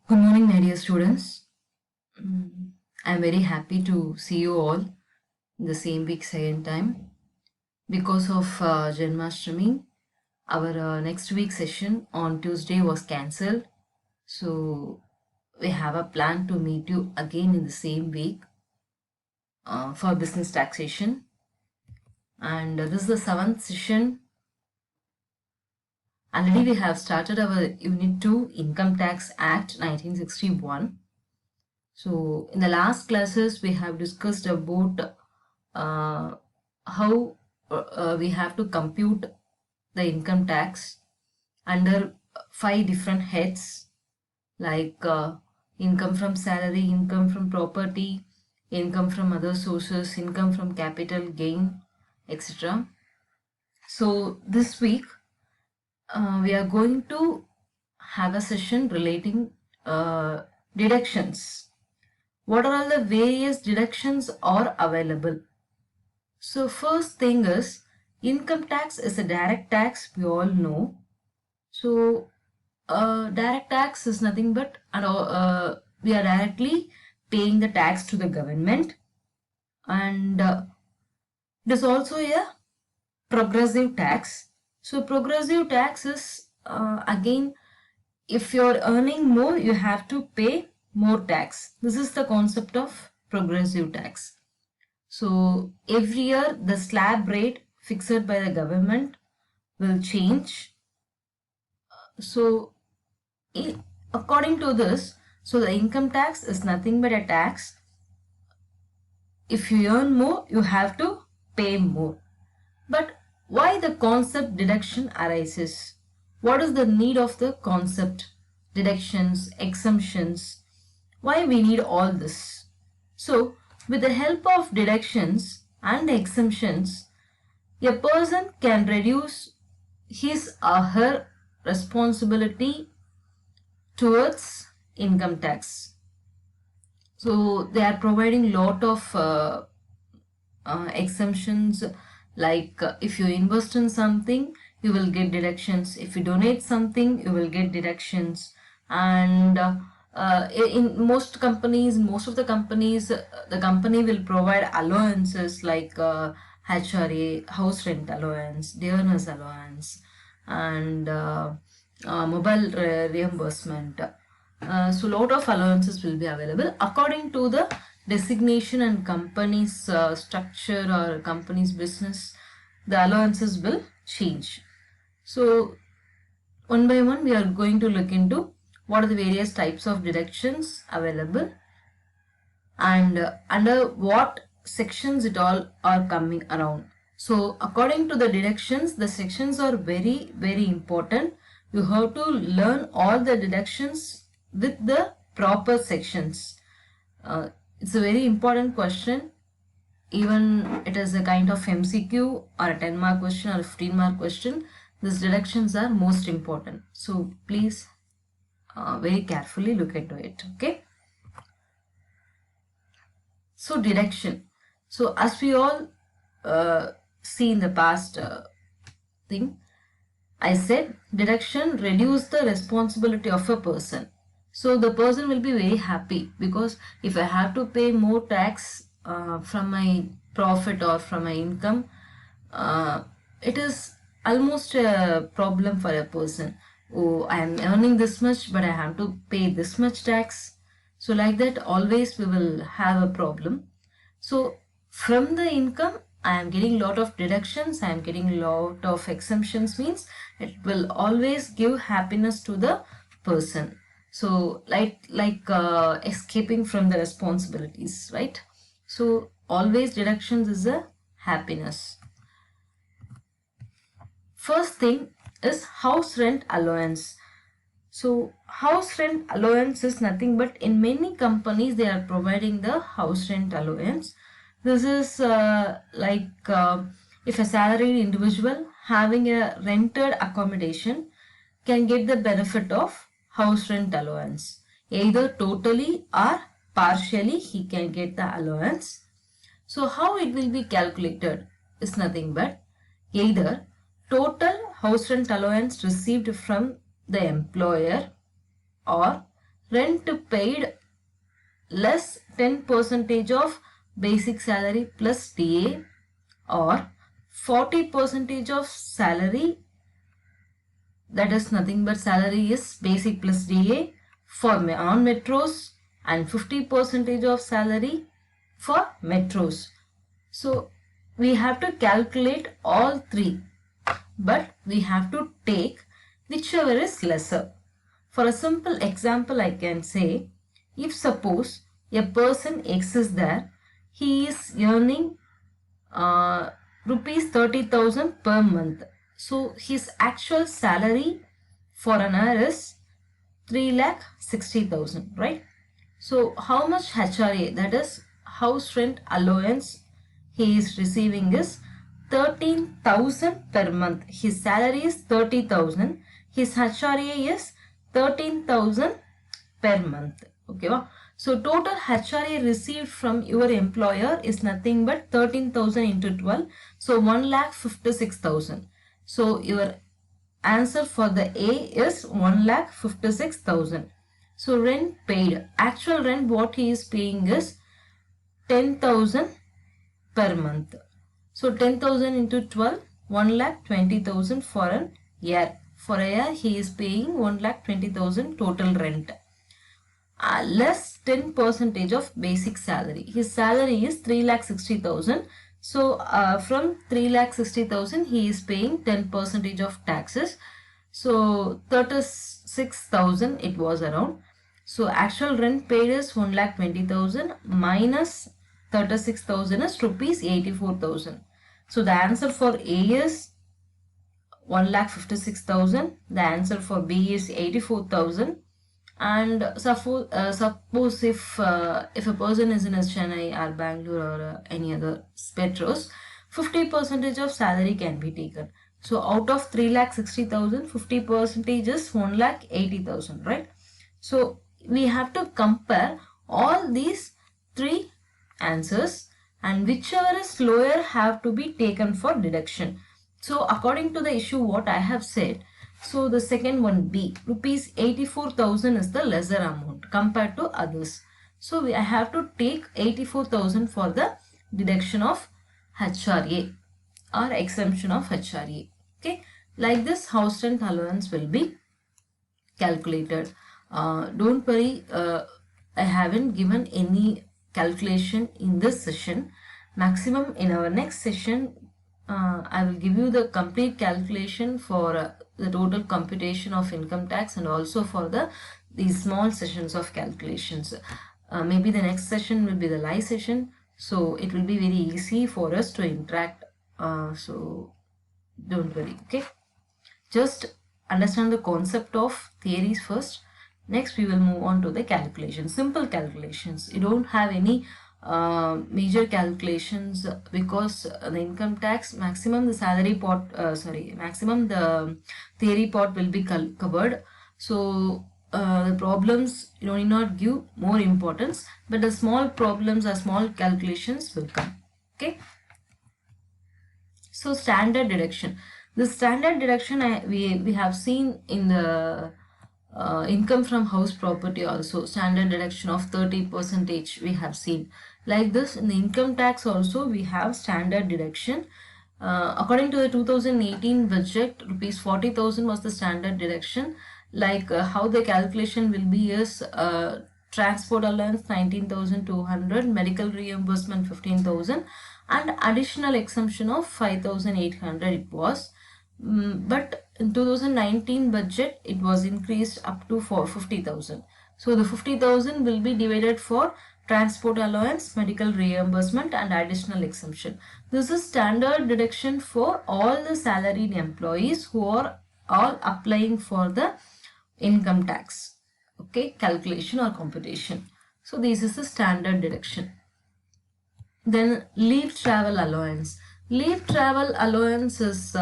Good morning, my dear students. I'm very happy to see you all in the same week, second time. Because of Janmashtami, our next week session on Tuesday was cancelled. So we have a plan to meet you again in the same week for business taxation. And this is the seventh session. Already we have started our Unit 2 Income Tax Act 1961. So in the last classes we have discussed about how we have to compute the income tax under 5 different heads like income from salary, income from property, income from other sources, income from capital gain, etc. So this week we are going to have a session relating deductions. What are all the various deductions are available? So first thing is, income tax is a direct tax, we all know. So direct tax is nothing but we are directly paying the tax to the government, and it is also a progressive tax. So progressive tax is again, if you're earning more, you have to pay more tax. This is the concept of progressive tax. So every year the slab rate fixed by the government will change. So according to this, so the income tax is nothing but a tax. If you earn more, you have to pay more. But why the concept deduction arises? What is the need of the concept? Deductions, exemptions. Why we need all this? So with the help of deductions and exemptions, a person can reduce his or her responsibility towards income tax. So they are providing lot of exemptions, like if you invest in something, you will get deductions. If you donate something, you will get deductions. And in most companies, most of the companies, the company will provide allowances like HRA, house rent allowance, day earners allowance, and mobile reimbursement. So lot of allowances will be available according to the designation and company's structure or company's business. The allowances will change. So one by one we are going to look into what are the various types of deductions available and under what sections it all are coming around. So according to the deductions, the sections are very important. You have to learn all the deductions with the proper sections. It's a very important question. Even it is a kind of MCQ or a 10-mark question or a 15-mark question. These deductions are most important. So please very carefully look into it. Okay. So deduction. So as we all see in the past thing, I said deduction reduce the responsibility of a person. So the person will be very happy, because if I have to pay more tax from my profit or from my income, it is almost a problem for a person. Oh, I am earning this much, but I have to pay this much tax. So like that, always we will have a problem. So from the income, I am getting lot of deductions, I am getting lot of exemptions, means it will always give happiness to the person. So like escaping from the responsibilities, right? So always deductions is a happiness. First thing is house rent allowance. So house rent allowance is nothing but, in many companies they are providing the house rent allowance. This is if a salaried individual having a rented accommodation can get the benefit of house rent allowance. Either totally or partially he can get the allowance. So how it will be calculated is nothing but either total house rent allowance received from the employer or rent paid less 10% of basic salary plus DA, or 40% of salary, that is nothing but salary is basic plus DA for on metros, and 50% of salary for metros. So we have to calculate all three, but we have to take whichever is lesser. For a simple example, I can say, if suppose a person X is there, he is earning rupees 30,000 per month. So his actual salary for an hour is 3,60,000, right? So how much HRA, that is house rent allowance, he is receiving is 13,000 per month. His salary is 30,000. His HRA is 13,000 per month. Okay, wow. So total HRA received from your employer is nothing but 13,000 into 12. So 1,56,000. So your answer for the A is 1,56,000. So rent paid, actual rent what he is paying is 10,000 per month. So 10,000 into 12, 1,20,000 for an year. For a year he is paying 1,20,000 total rent. Less 10% of basic salary. His salary is 3,60,000. So from 3,60,000 he is paying 10% of taxes. So 36,000 it was around. So actual rent paid is 1,20,000 minus 36,000 is rupees 84,000. So the answer for A is 1,56,000. The answer for B is 84,000. And suppose if a person is in a Chennai or Bangalore or any other metros, 50% of salary can be taken. So out of 3,60,000, 50% is 1,80,000, right? So we have to compare all these three answers, and whichever is lower have to be taken for deduction. So according to the issue what I have said, so the second one B, rupees 84,000 is the lesser amount compared to others. So I have to take 84,000 for the deduction of HRA or exemption of HRA. Okay, like this house rent allowance will be calculated. Don't worry, I haven't given any calculation in this session. Maximum in our next session, I will give you the complete calculation for the total computation of income tax, and also for these small sessions of calculations. Maybe the next session will be the live session, so it will be very easy for us to interact. So don't worry, okay? Just understand the concept of theories first. Next we will move on to the calculations, simple calculations. You don't have any major calculations, because the income tax maximum the salary part, maximum the theory part will be covered. So the problems you need not give more importance, but the small problems or small calculations will come. Okay. So standard deduction. The standard deduction we have seen in the income from house property also. Standard deduction of 30% we have seen. Like this in the income tax also we have standard deduction. According to the 2018 budget, rupees 40,000 was the standard deduction. Like how the calculation will be is transport allowance 19,200, medical reimbursement 15,000, and additional exemption of 5,800 it was. But in 2019 budget it was increased up to 50,000. So the 50,000 will be divided for transport allowance, medical reimbursement, and additional exemption. This is standard deduction for all the salaried employees who are all applying for the income tax. Okay, calculation or computation. So this is the standard deduction. Then leave travel allowance. Leave travel allowance is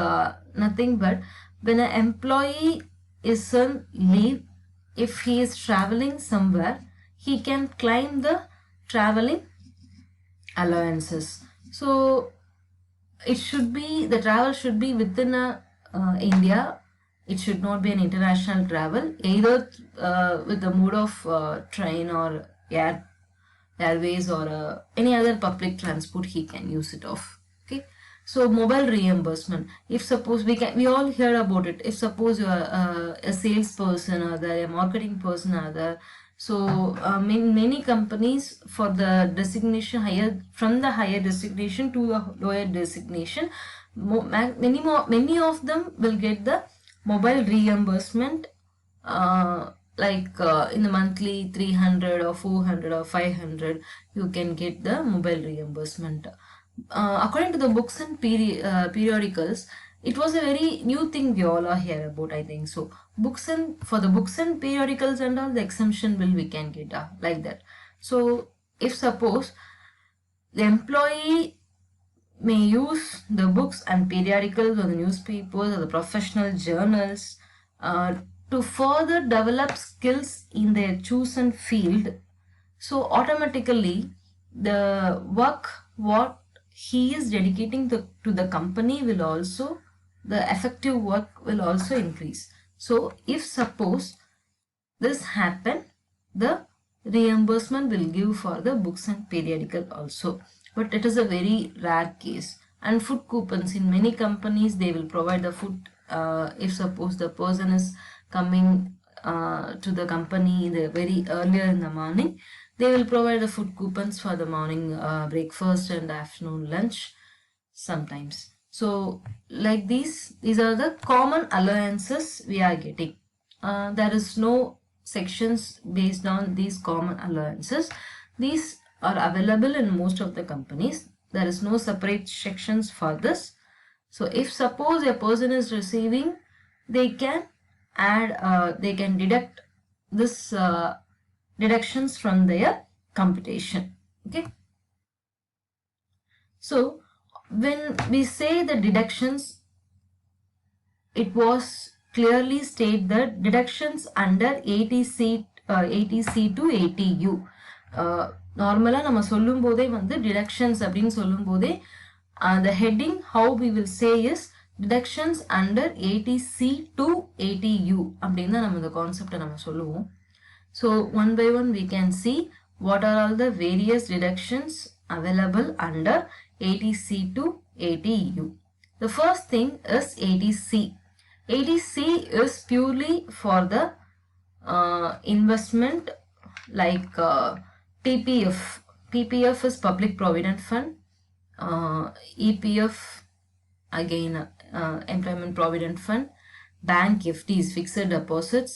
nothing but when an employee is on leave, if he is traveling somewhere, he can claim the traveling allowances. So it should be, the travel should be within India. It should not be an international travel, either with the mode of train or airways or any other public transport he can use it of. Okay. So mobile reimbursement. If suppose we all hear about it. If suppose you are a salesperson or a marketing person or the so many companies for the designation higher from the higher designation to the lower designation, many of them will get the mobile reimbursement in the monthly 300 or 400 or 500 you can get the mobile reimbursement. According to the books and periodicals, it was a very new thing we all are here about, I think so. For the books and periodicals and all, the exemption bill we can get like that. So if suppose the employee may use the books and periodicals or the newspapers or the professional journals to further develop skills in their chosen field, so automatically the work what he is dedicating to the company will also, the effective work will also increase. So if suppose this happen, the reimbursement will give for the books and periodical also, but it is a very rare case. And food coupons, in many companies they will provide the food if suppose the person is coming to the company very earlier in the morning, they will provide the food coupons for the morning breakfast and afternoon lunch sometimes. So like these are the common allowances we are getting. There is no sections based on these common allowances. These are available in most of the companies. There is no separate sections for this. So if suppose a person is receiving, they can deduct this deductions from their computation. Okay. So when we say the deductions, it was clearly stated that deductions under 80C to 80U. Normally நம்ம சொல்லும் போதே வந்து deductions அப்படின்னு சொல்லும் போதே the heading how we will say is deductions under 80C to 80U அப்படின்னு நம்ம இந்த கான்செப்டை நம்ம சொல்லுவோம். So one by one we can see what are all the various deductions available under 80C to 80U. The first thing is 80C. 80C is purely for the investment like PPF. PPF is Public Provident Fund. EPF again Employment Provident Fund. Bank FDs, fixed deposits.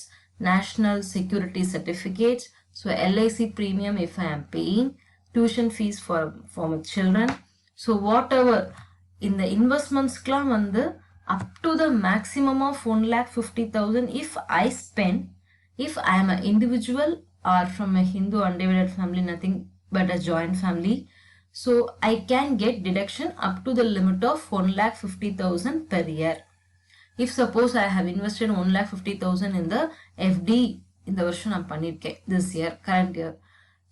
National Security Certificates. So LIC premium if I am paying. Tuition fees for my children. So whatever in the investments வந்து up to the maximum of 1,50,000 if I spend, if I am an individual or from a Hindu undivided family, nothing but a joint family, so I can get deduction up to the limit of 1,50,000 per year. If suppose I have invested 1,50,000 in the FD இந்த வருஷம் நான் பண்ணிருக்கேன் this year, current year.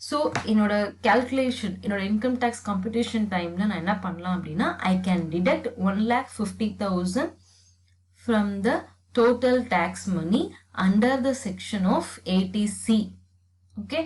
So என்னோட calculation, என்னோட income tax computation timeல நான் என்ன பண்ணலாம் அப்படின்னா I can deduct 1,50,000 from the total tax money under the section of 80C. Okay.